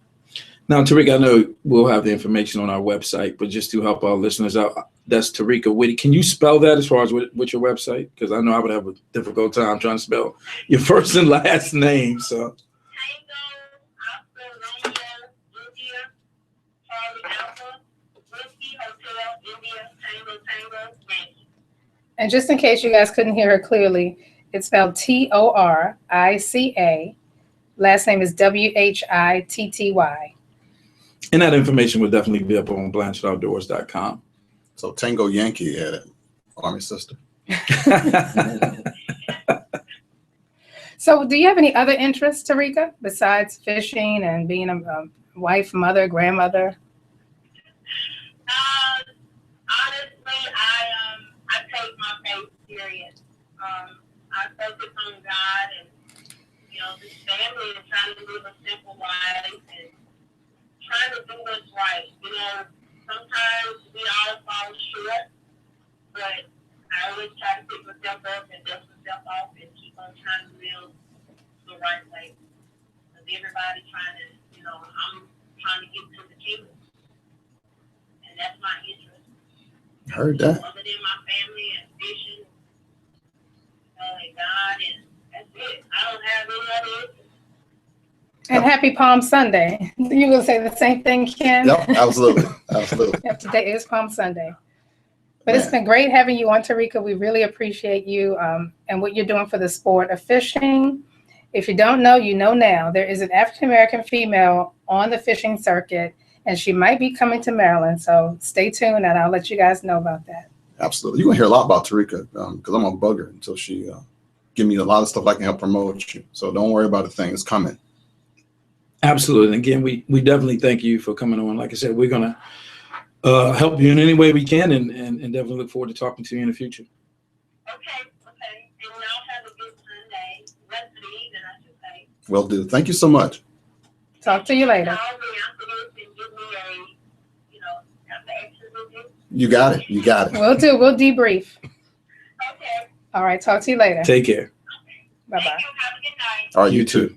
Now, Tarika, I know we'll have the information on our website, but just to help our listeners out, that's Tarika Woody. Can you spell that as far as with your website? Because I know I would have a difficult time trying to spell your first and last name. So. And just in case you guys couldn't hear her clearly, it's spelled Torica. Last name is Whitty. And that information will definitely be up on BlanchardOutdoors.com. So Tango Yankee had it, Army sister. So do you have any other interests, Tarika, besides fishing and being a wife, mother, grandmother? Honestly, I take my faith serious. I focus on God and, this family and trying to live a simple life and trying to do what's right. Sometimes we all fall short, but I always try to pick myself up and dust myself off and keep on trying to live the right way. Because everybody trying to, I'm trying to get to the kingdom. And that's my interest. Heard that. Other than my family and fishing, and God, and that's it. I don't have any other interest. And happy Palm Sunday. You going to say the same thing, Ken? Yep, absolutely. Absolutely. Yep, today is Palm Sunday. But it's been great having you on, Tarika. We really appreciate you and what you're doing for the sport of fishing. If you don't know, you know now. There is an African-American female on the fishing circuit, and she might be coming to Maryland. So stay tuned, and I'll let you guys know about that. Absolutely. You're going to hear a lot about Tarika because I'm a bugger until she give me a lot of stuff I can help promote you. So don't worry about a thing. It's coming. Absolutely. And again, we definitely thank you for coming on. Like I said, we're going to help you in any way we can and definitely look forward to talking to you in the future. Okay. And y'all have a good Sunday. Rest of the evening, I should say. Will do. Thank you so much. Talk to you later. Call me after this and give me have the extras with you. You got it. You got it. We'll do. We'll debrief. Okay. All right. Talk to you later. Take care. Bye-bye. Thank you. Have a good night. All right, You too.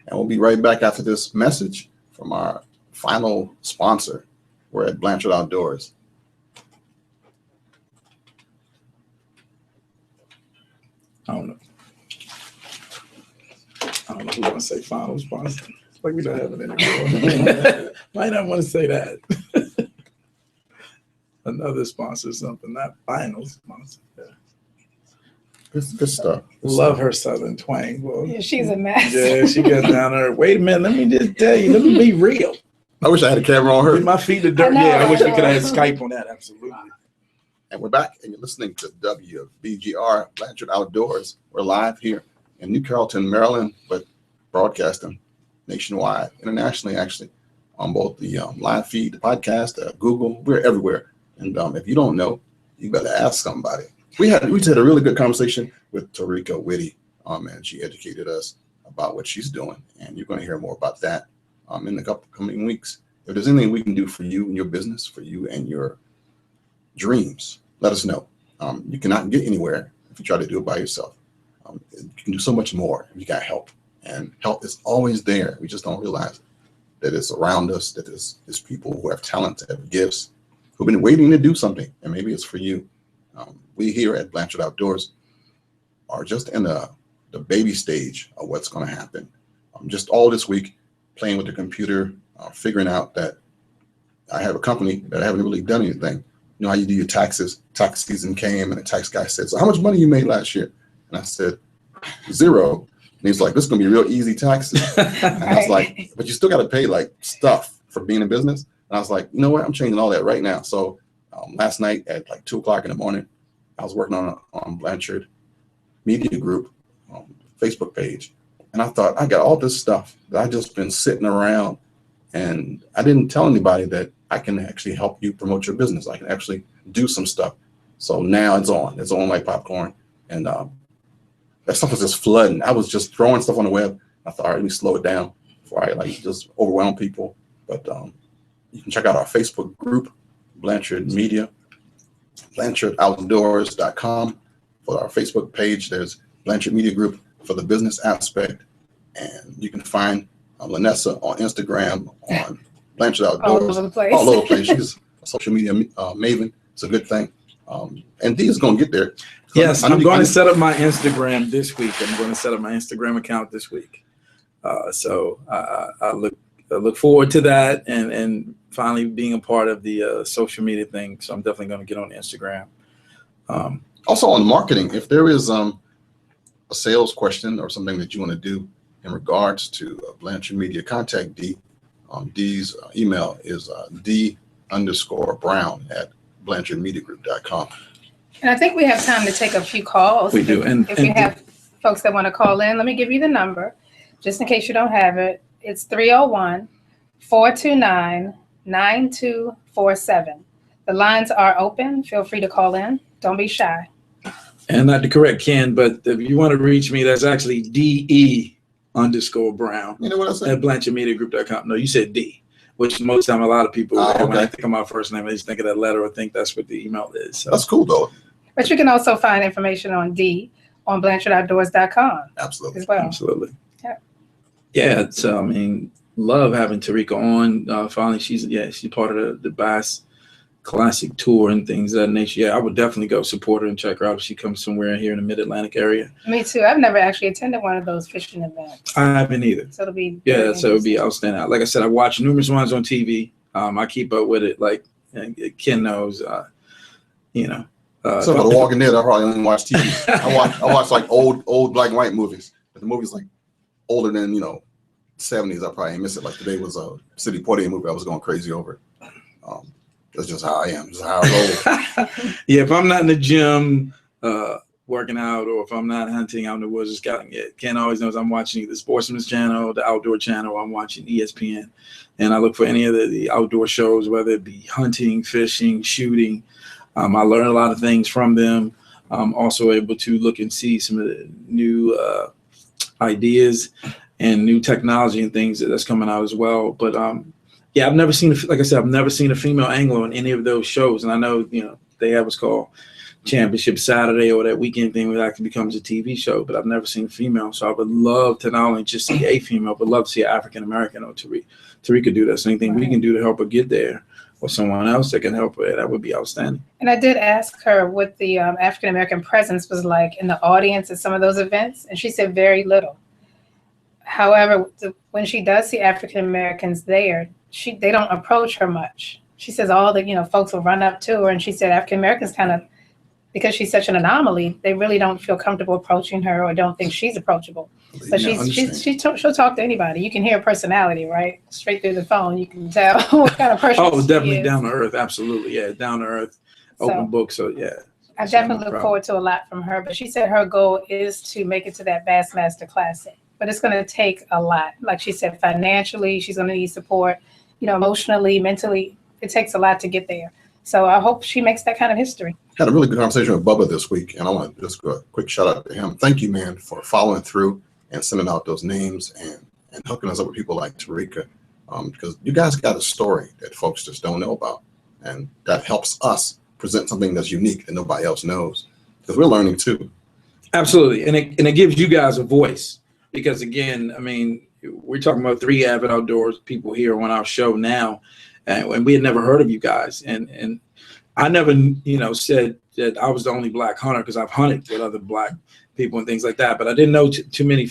And we'll be right back after this message from our final sponsor. We're at Blanchard Outdoors. I don't know who want to say final sponsor. Like we don't have it anymore. Might not want to say that. Another sponsor, something, not final sponsor. Yeah. Good stuff. Love her Southern twang. Well, Yeah, she's a mess. yeah, she got down there. Wait a minute, let me just tell you. Let me be real. I wish I had a camera on her. Get my feet to dirt. I know. Yeah, I wish we could have had Skype on that. Absolutely. And we're back, and you're listening to WBGR Blanchard Outdoors. We're live here in New Carrollton, Maryland, but broadcasting nationwide, internationally, actually, on both the live feed, the podcast, Google. We're everywhere. And if you don't know, you better ask somebody. We just had a really good conversation with Tarika Woody, and she educated us about what she's doing, and you're going to hear more about that in the coming weeks. If there's anything we can do for you and your business, for you and your dreams, let us know. You cannot get anywhere if you try to do it by yourself. You can do so much more if you got help. And help is always there. We just don't realize that it's around us, that there's people who have talent, that have gifts, who've been waiting to do something, and maybe it's for you. We here at Blanchard Outdoors are just in the baby stage of what's going to happen. Just all this week, playing with the computer, figuring out that I have a company that I haven't really done anything. You know how you do your taxes? Tax season came, and the tax guy said, "So how much money you made last year?" And I said, "0." And he's like, "This is gonna be real easy taxes." And I was like, "But you still got to pay like stuff for being in business." And I was like, "You know what? I'm changing all that right now." So last night at like 2:00 in the morning, I was working on Blanchard Media Group Facebook page, and I thought, I got all this stuff that I just been sitting around, and I didn't tell anybody that I can actually help you promote your business. I can actually do some stuff. So now it's on like popcorn, and that stuff was just flooding. I was just throwing stuff on the web. I thought, all right, let me slow it down before I like just overwhelm people. But you can check out our Facebook group, Blanchard Media, BlanchardOutdoors.com for our Facebook page. There's Blanchard Media Group for the business aspect, and you can find Lanessa on Instagram, on Blanchard Outdoors, all over the place. all over the place. She's a social media maven. It's a good thing. And Dee is going to get there. Yes, I'm going to set up my Instagram this week. I'm going to set up my Instagram account this week. So I look forward to that and finally being a part of the social media thing. So I'm definitely going to get on Instagram. Also on marketing, if there is a sales question or something that you want to do in regards to Blanchard Media, contact Dee. Dee's email is D_Brown@BlanchardMediaGroup.com. And I think we have time to take a few calls. We do. And if we have folks that want to call in, let me give you the number, just in case you don't have it. It's 301-429-9247. The lines are open. Feel free to call in. Don't be shy. And not to correct Ken, but if you want to reach me, that's actually DE_Brown You know what I said? at BlanchardMediaGroup.com. No, you said D, which most time a lot of people, when okay. I think of my first name, they just think of that letter or think that's what the email is. So. That's cool, though. But you can also find information on D on BlanchardOutdoors.com Absolutely. as well. Absolutely. Yeah. Yeah, it's I mean, love having Tarika on. Finally, she's part of the Bass Classic Tour and things of that nature. Yeah, I would definitely go support her and check her out if she comes somewhere here in the Mid-Atlantic area. Me too. I've never actually attended one of those fishing events. I haven't either. So it'll be So it'll be outstanding. Like I said, I watch numerous ones on TV. I keep up with it. Like Ken knows, So for The Walking Dead, I probably only watch TV. I watch like old black and white movies. But the movies like older than 70s, I probably miss it. Like today was a City Poitier movie I was going crazy over. That's just how I am. Just how I roll. Yeah, if I'm not in the gym working out, or if I'm not hunting out in the woods or scouting, Ken always knows I'm watching either Sportsman's Channel, the Outdoor Channel, or I'm watching ESPN. And I look for any of the outdoor shows, whether it be hunting, fishing, shooting. I learn a lot of things from them. I'm also able to look and see some of the new ideas and new technology and things that's coming out as well. But yeah, I've never seen a female angler on any of those shows. And I know, they have what's called Championship Saturday or that weekend thing where it actually becomes a TV show, but I've never seen a female. So I would love to not only just see a female, but love to see an African-American or Tarika do that. So anything we can do to help her get there, or someone else that can help her, that would be outstanding. And I did ask her what the African-American presence was like in the audience at some of those events, and she said very little. However, when she does see African-Americans there, they don't approach her much. She says all the folks will run up to her, and she said African-Americans kind of, because she's such an anomaly, they really don't feel comfortable approaching her or don't think she's approachable. So she'll talk to anybody. You can hear her personality, right? Straight through the phone, you can tell what kind of person. Oh, she definitely is. down to earth. Absolutely, yeah, down to earth, open book. So yeah, I definitely look forward to a lot from her. But she said her goal is to make it to that Bassmaster Classic. But it's going to take a lot. Like she said, financially, she's going to need support. Emotionally, mentally, it takes a lot to get there. So I hope she makes that kind of history. Had a really good conversation with Bubba this week, and I want to just go a quick shout out to him. Thank you, man, for following through and sending out those names and hooking us up with people like Tarika, because you guys got a story that folks just don't know about, and that helps us present something that's unique that nobody else knows, because we're learning too. Absolutely, and it gives you guys a voice. because again, I mean, we're talking about 3 avid outdoors people here on our show now, and we had never heard of you guys, and I never, said that I was the only black hunter because I've hunted with other black people and things like that, but I didn't know too many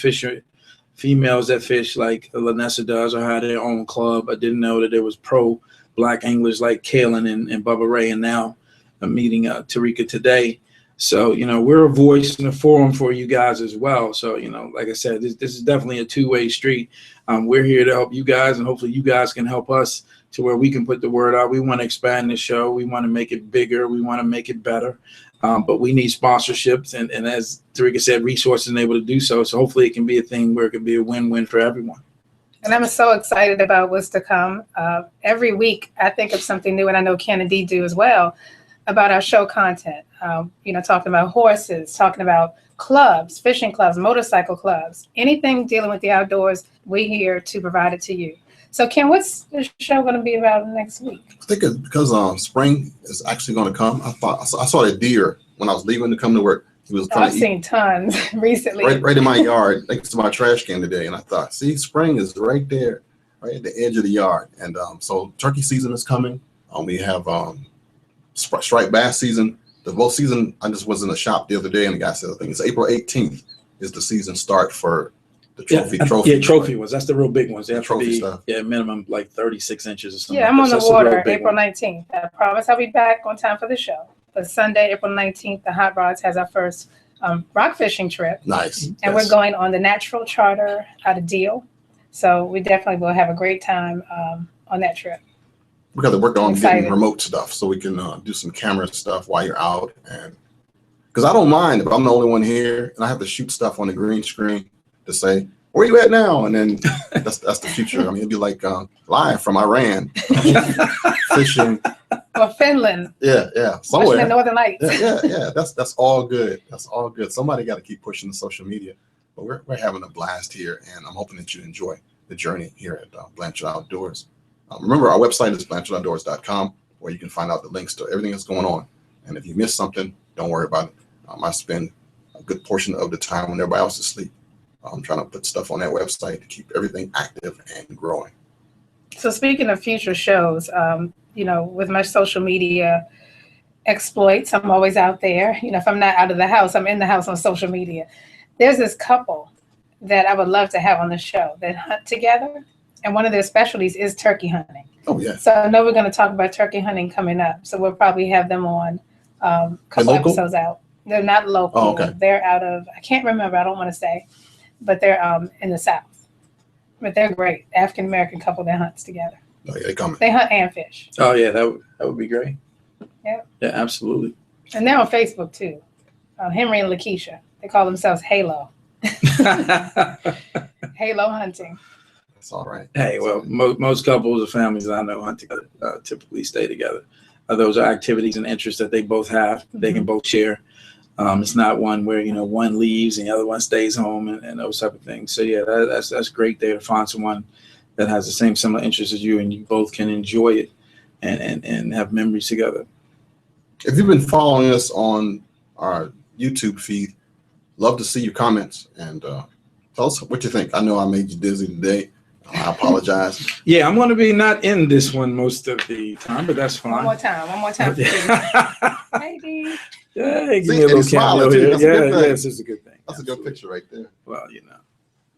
females that fish like Lanessa does or had their own club. I didn't know that there was pro black anglers like Kaylin and Bubba Ray, and now I'm meeting Tarika today. So, we're a voice and a forum for you guys as well. So, like I said, this is definitely a two-way street. We're here to help you guys, and hopefully you guys can help us to where we can put the word out. We want to expand the show. We want to make it bigger. We want to make it better. But we need sponsorships, and as Tarika said, resources and able to do so. So hopefully it can be a thing where it can be a win-win for everyone. And I'm so excited about what's to come. Every week I think of something new, and I know Kennedy do as well, about our show content. Talking about horses, talking about clubs, fishing clubs, motorcycle clubs, anything dealing with the outdoors, we're here to provide it to you. So Ken, what's the show going to be about next week? I think it's because spring is actually going to come. I saw a deer when I was leaving to come to work. He was trying I've seen tons recently. right in my yard next to my trash can today, and I thought, see, spring is right there, right at the edge of the yard. And so turkey season is coming. We have striped bass season. The boat season. I just was in a shop the other day, and the guy said, I think it's April 18th is the season start for the trophy. Trophy ones. That's the real big ones. They have to be stuff. Minimum like 36 inches or something. Yeah, I'm on the water April one. 19th. I promise I'll be back on time for the show. But Sunday, April 19th, the Hot Rods has our first rock fishing trip. Nice. And we're going on the natural charter out of Deal. So we definitely will have a great time on that trip. We got to work on Excited. getting remote stuff so we can do some camera stuff while you're out. And because I don't mind if I'm the only one here and I have to shoot stuff on the green screen to say, where you at now? And then that's the future. I mean, it'd be like live from Iran, fishing. Or Finland. Yeah, somewhere. Watching the Northern Lights. Yeah. That's all good. That's all good. Somebody got to keep pushing the social media. But we're having a blast here, and I'm hoping that you enjoy the journey here at Blanchard Outdoors. Remember, our website is blanchardoutdoors.com, where you can find out the links to everything that's going on. And if you miss something, don't worry about it. I spend a good portion of the time when everybody else is asleep. I'm trying to put stuff on that website to keep everything active and growing. So speaking of future shows, with my social media exploits, I'm always out there. If I'm not out of the house, I'm in the house on social media. There's this couple that I would love to have on the show that hunt together. And one of their specialties is turkey hunting. Oh, yeah. So I know we're going to talk about turkey hunting coming up. So we'll probably have them on a couple episodes out. They're not local. Oh, okay. They're out of, I can't remember, I don't want to say, but they're in the South. But they're great. African-American couple that hunts together. Oh, yeah, they coming. They hunt and fish. Oh yeah, that would be great. Yeah. Yeah, absolutely. And they're on Facebook too. Henry and Lakeisha. They call themselves Halo. Halo hunting. That's all right. Hey, well, most couples or families that I know hunt together typically stay together. Those are activities and interests that they both have. They can both share. It's not one where one leaves and the other one stays home and those type of things. So yeah, that's great there to find someone that has the same similar interests as you, and you both can enjoy it and have memories together. If you've been following us on our YouTube feed, love to see your comments and tell us what you think. I know I made you dizzy today. I apologize. Yeah, I'm going to be not in this one most of the time, but that's fine. One more time. Maybe. Yeah, give me a little cameo here. Yes, it's a good thing. That's a good picture right there. Well,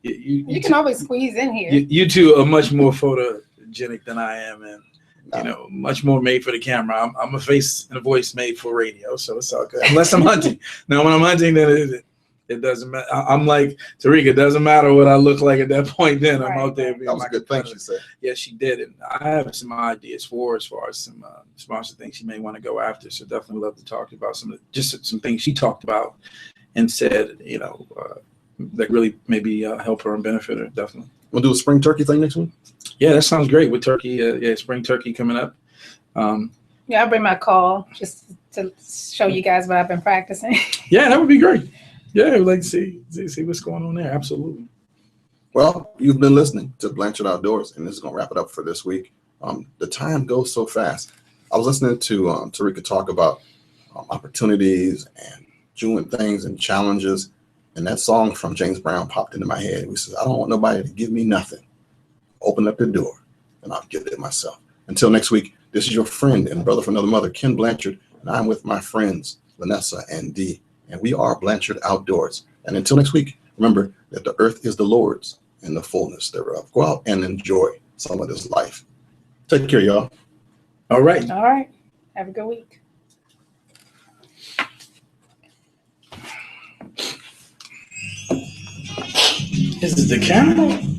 You can always squeeze in here. You two are much more photogenic than I am, and much more made for the camera. I'm a face and a voice made for radio, so it's all good. Unless I'm hunting. Now, when I'm hunting, then it doesn't matter. I'm like Tarika. It doesn't matter what I look like at that point. Then I'm out there. That was a good thing she said. Yeah, she did, and I have some ideas for as far as some sponsor things she may want to go after. So definitely love to talk about some things she talked about and said, that really maybe help her and benefit her. Definitely. We'll do a spring turkey thing next week. Yeah, that sounds great with turkey. Spring turkey coming up. Yeah, I'll bring my call just to show you guys what I've been practicing. Yeah, that would be great. Yeah, I'd like to see what's going on there. Absolutely. Well, you've been listening to Blanchard Outdoors, and this is going to wrap it up for this week. The time goes so fast. I was listening to Tarika talk about opportunities and doing things and challenges. And that song from James Brown popped into my head. We said, I don't want nobody to give me nothing. Open up the door and I'll give it myself. Until next week, this is your friend and brother from another mother, Ken Blanchard, and I'm with my friends, Vanessa and Dee, and we are Blanchard Outdoors. And until next week, remember that the earth is the Lord's and the fullness thereof. Go out and enjoy some of this life. Take care, y'all. All right. All right. Have a good week. This is the camera.